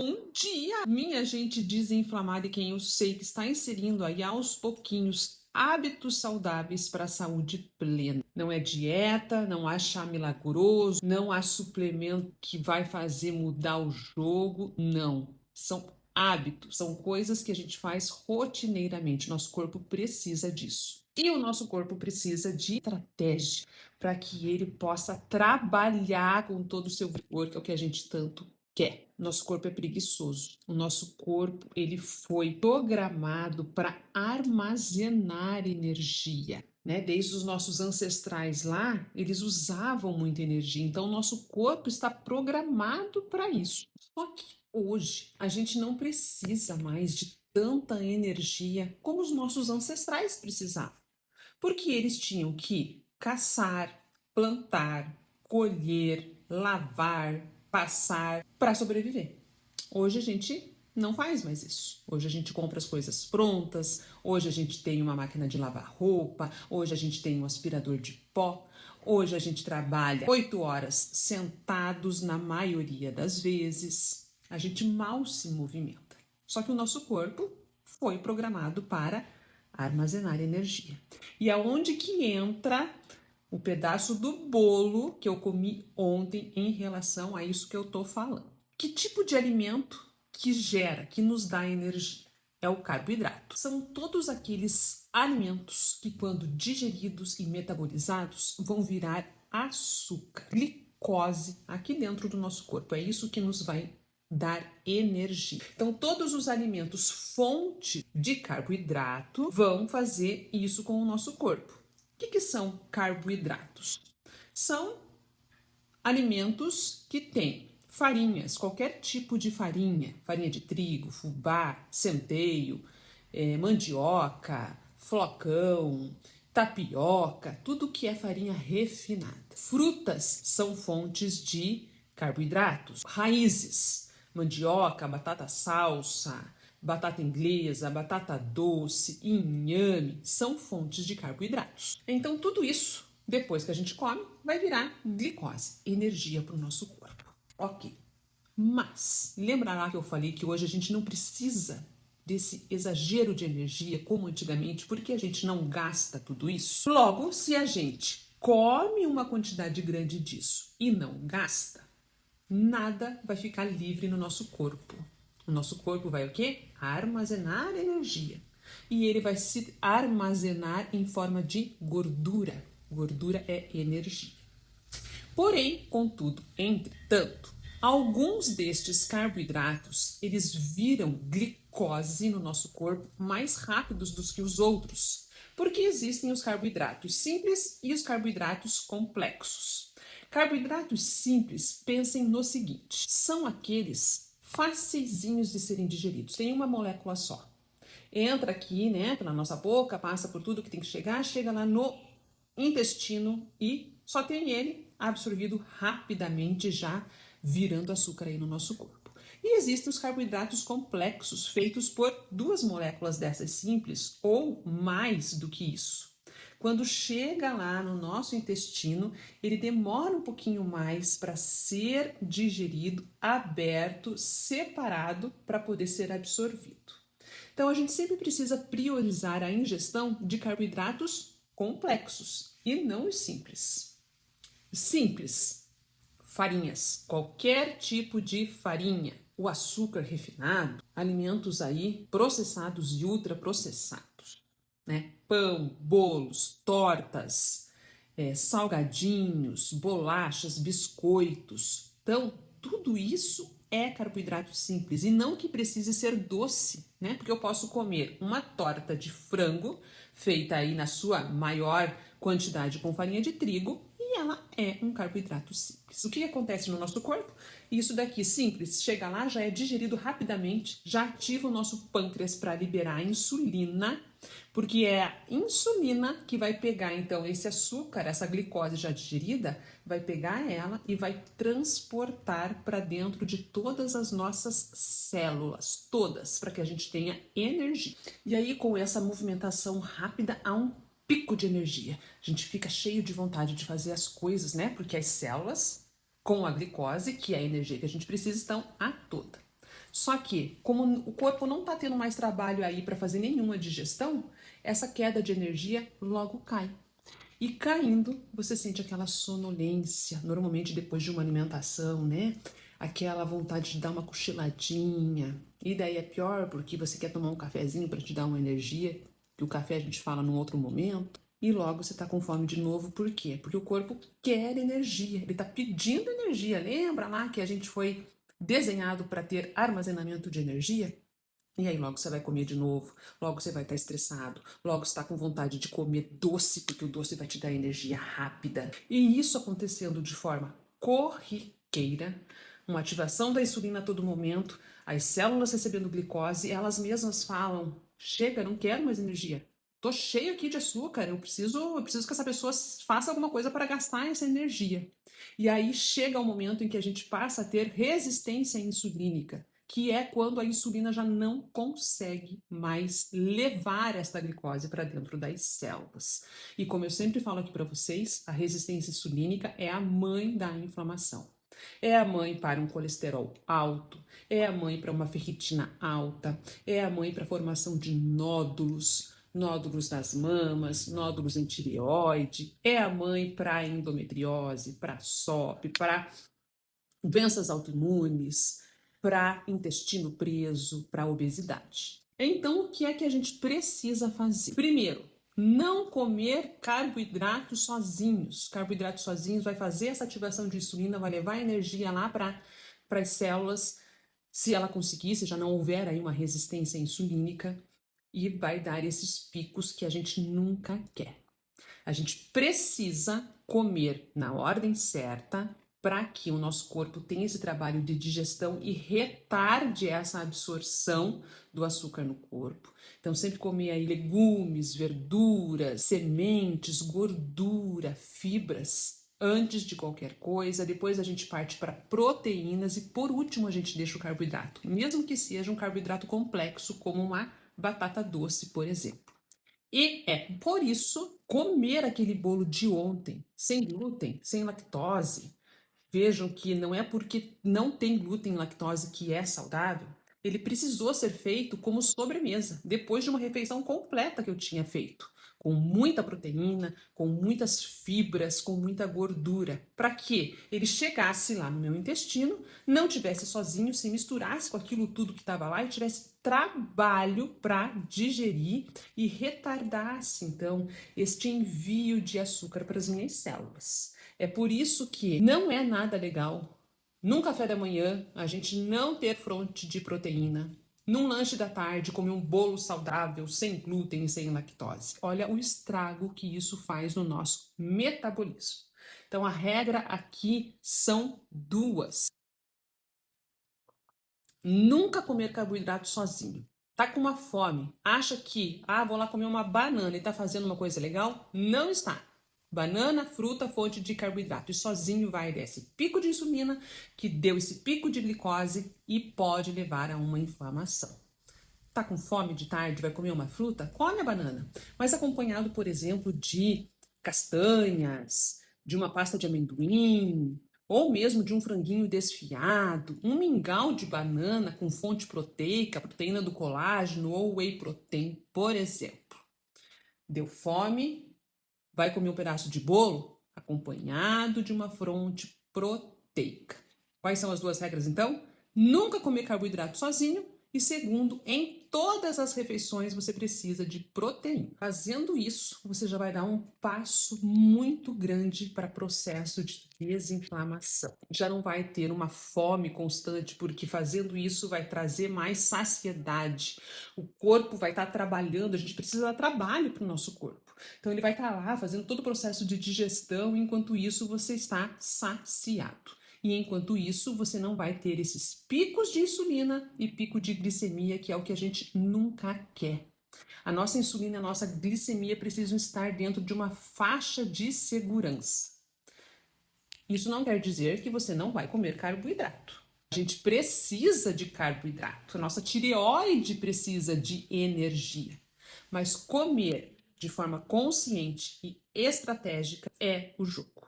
Bom dia, minha gente desinflamada e quem eu sei que está inserindo aí aos pouquinhos hábitos saudáveis para a saúde plena. Não é dieta, não há chá milagroso, não há suplemento que vai fazer mudar o jogo, não. São hábitos, são coisas que a gente faz rotineiramente. Nosso corpo precisa disso. E o nosso corpo precisa de estratégia para que ele possa trabalhar com todo o seu vigor, que é o que a gente tanto quer. Nosso corpo é preguiçoso. O nosso corpo, ele foi programado para armazenar energia, né? Desde os nossos ancestrais lá, eles usavam muita energia. Então, o nosso corpo está programado para isso. Só que hoje a gente não precisa mais de tanta energia como os nossos ancestrais precisavam, porque eles tinham que caçar, plantar, colher, lavar, passar para sobreviver. Hoje a gente não faz mais isso. Hoje a gente compra as coisas prontas, hoje a gente tem uma máquina de lavar roupa, hoje a gente tem um aspirador de pó, hoje a gente trabalha 8 horas sentados na maioria das vezes. A gente mal se movimenta. Só que o nosso corpo foi programado para armazenar energia. E aonde que entra o pedaço do bolo que eu comi ontem em relação a isso que eu tô falando? Que tipo de alimento que gera, que nos dá energia? É o carboidrato. São todos aqueles alimentos que, quando digeridos e metabolizados, vão virar açúcar, glicose aqui dentro do nosso corpo. É isso que nos vai dar energia. Então, todos os alimentos fonte de carboidrato vão fazer isso com o nosso corpo. O que são carboidratos? São alimentos que têm farinhas, qualquer tipo de farinha, farinha de trigo, fubá, centeio, mandioca, flocão, tapioca, tudo que é farinha refinada. Frutas são fontes de carboidratos, raízes, mandioca, batata salsa, batata inglesa, batata doce, inhame, são fontes de carboidratos. Então, tudo isso, depois que a gente come, vai virar glicose, energia para o nosso corpo. Ok. Mas, lembra lá que eu falei que hoje a gente não precisa desse exagero de energia como antigamente, porque a gente não gasta tudo isso? Logo, se a gente come uma quantidade grande disso e não gasta, nada vai ficar livre no nosso corpo. O nosso corpo vai o quê? Armazenar energia. E ele vai se armazenar em forma de gordura. Gordura é energia. Porém, contudo, entretanto, alguns destes carboidratos, eles viram glicose no nosso corpo mais rápidos do que os outros, porque existem os carboidratos simples e os carboidratos complexos. Carboidratos simples, pensem no seguinte, são aqueles facilzinhos de serem digeridos, tem uma molécula só. Entra aqui, né, pela nossa boca, passa por tudo que tem que chegar, chega lá no intestino e só tem ele absorvido rapidamente, já virando açúcar aí no nosso corpo. E existem os carboidratos complexos, feitos por duas moléculas dessas simples ou mais do que isso. Quando chega lá no nosso intestino, ele demora um pouquinho mais para ser digerido, aberto, separado para poder ser absorvido. Então a gente sempre precisa priorizar a ingestão de carboidratos complexos e não os simples. Simples, farinhas, qualquer tipo de farinha, o açúcar refinado, alimentos aí processados e ultraprocessados, né? Pão, bolos, tortas, salgadinhos, bolachas, biscoitos. Então, tudo isso é carboidrato simples e não que precise ser doce, né? Porque eu posso comer uma torta de frango feita aí na sua maior quantidade com farinha de trigo e ela é um carboidrato simples. O que acontece no nosso corpo? Isso daqui simples, chega lá, já é digerido rapidamente, já ativa o nosso pâncreas para liberar a insulina, porque é a insulina que vai pegar então esse açúcar, essa glicose já digerida, vai pegar ela e vai transportar para dentro de todas as nossas células, todas, para que a gente tenha energia. E aí com essa movimentação rápida há um pico de energia. A gente fica cheio de vontade de fazer as coisas, né? Porque as células com a glicose, que é a energia que a gente precisa, estão a toda. Só que, como o corpo não está tendo mais trabalho aí para fazer nenhuma digestão, essa queda de energia logo cai. E caindo, você sente aquela sonolência, normalmente depois de uma alimentação, né? Aquela vontade de dar uma cochiladinha. E daí é pior porque você quer tomar um cafezinho para te dar uma energia, que o café a gente fala num outro momento. E logo você tá com fome de novo, por quê? Porque o corpo quer energia, ele tá pedindo energia. Lembra lá que a gente foi desenhado para ter armazenamento de energia? E aí logo você vai comer de novo, logo você vai estar estressado, logo você está com vontade de comer doce, porque o doce vai te dar energia rápida. E isso acontecendo de forma corriqueira, uma ativação da insulina a todo momento, as células recebendo glicose, elas mesmas falam, chega, não quero mais energia. Tô cheio aqui de açúcar, eu preciso que essa pessoa faça alguma coisa para gastar essa energia. E aí chega o momento em que a gente passa a ter resistência insulínica, que é quando a insulina já não consegue mais levar esta glicose para dentro das células. E como eu sempre falo aqui para vocês, a resistência insulínica é a mãe da inflamação. É a mãe para um colesterol alto, é a mãe para uma ferritina alta, é a mãe para a formação de nódulos, nódulos nas mamas, nódulos em tireoide, é a mãe para endometriose, para SOP, para doenças autoimunes, para intestino preso, para obesidade. Então, o que é que a gente precisa fazer? Primeiro, não comer carboidratos sozinhos. Carboidratos sozinhos vai fazer essa ativação de insulina, vai levar energia lá para as células, se ela conseguir, se já não houver aí uma resistência insulínica, e vai dar esses picos que a gente nunca quer. A gente precisa comer na ordem certa para que o nosso corpo tenha esse trabalho de digestão e retarde essa absorção do açúcar no corpo. Então, sempre comer aí legumes, verduras, sementes, gordura, fibras, antes de qualquer coisa. Depois a gente parte para proteínas e, por último, a gente deixa o carboidrato, mesmo que seja um carboidrato complexo, como uma batata doce, por exemplo. E é por isso comer aquele bolo de ontem, sem glúten, sem lactose. Vejam que não é porque não tem glúten e lactose que é saudável. Ele precisou ser feito como sobremesa, depois de uma refeição completa que eu tinha feito, com muita proteína, com muitas fibras, com muita gordura, para que ele chegasse lá no meu intestino, não tivesse sozinho, se misturasse com aquilo tudo que estava lá e tivesse trabalho para digerir e retardasse então este envio de açúcar para as minhas células. É por isso que não é nada legal num café da manhã a gente não ter fonte de proteína, num lanche da tarde comer um bolo saudável, sem glúten e sem lactose. Olha o estrago que isso faz no nosso metabolismo. Então a regra aqui são duas. Nunca comer carboidrato sozinho. Tá com uma fome, acha que, vou lá comer uma banana e tá fazendo uma coisa legal? Não está. Banana, fruta, fonte de carboidrato. E sozinho vai dar esse pico de insulina, que deu esse pico de glicose e pode levar a uma inflamação. Tá com fome de tarde, vai comer uma fruta? Come a banana. Mas acompanhado, por exemplo, de castanhas, de uma pasta de amendoim, ou mesmo de um franguinho desfiado, um mingau de banana com fonte proteica, proteína do colágeno ou whey protein, por exemplo. Deu fome, vai comer um pedaço de bolo acompanhado de uma fonte proteica. Quais são as duas regras, então? Nunca comer carboidrato sozinho e, segundo, em todas as refeições você precisa de proteína. Fazendo isso, você já vai dar um passo muito grande para o processo de desinflamação. Já não vai ter uma fome constante, porque fazendo isso vai trazer mais saciedade. O corpo vai estar trabalhando, a gente precisa dar trabalho para o nosso corpo. Então ele vai estar lá fazendo todo o processo de digestão, enquanto isso você está saciado. E enquanto isso, você não vai ter esses picos de insulina e pico de glicemia, que é o que a gente nunca quer. A nossa insulina e a nossa glicemia precisam estar dentro de uma faixa de segurança. Isso não quer dizer que você não vai comer carboidrato. A gente precisa de carboidrato. A nossa tireoide precisa de energia. Mas comer de forma consciente e estratégica é o jogo.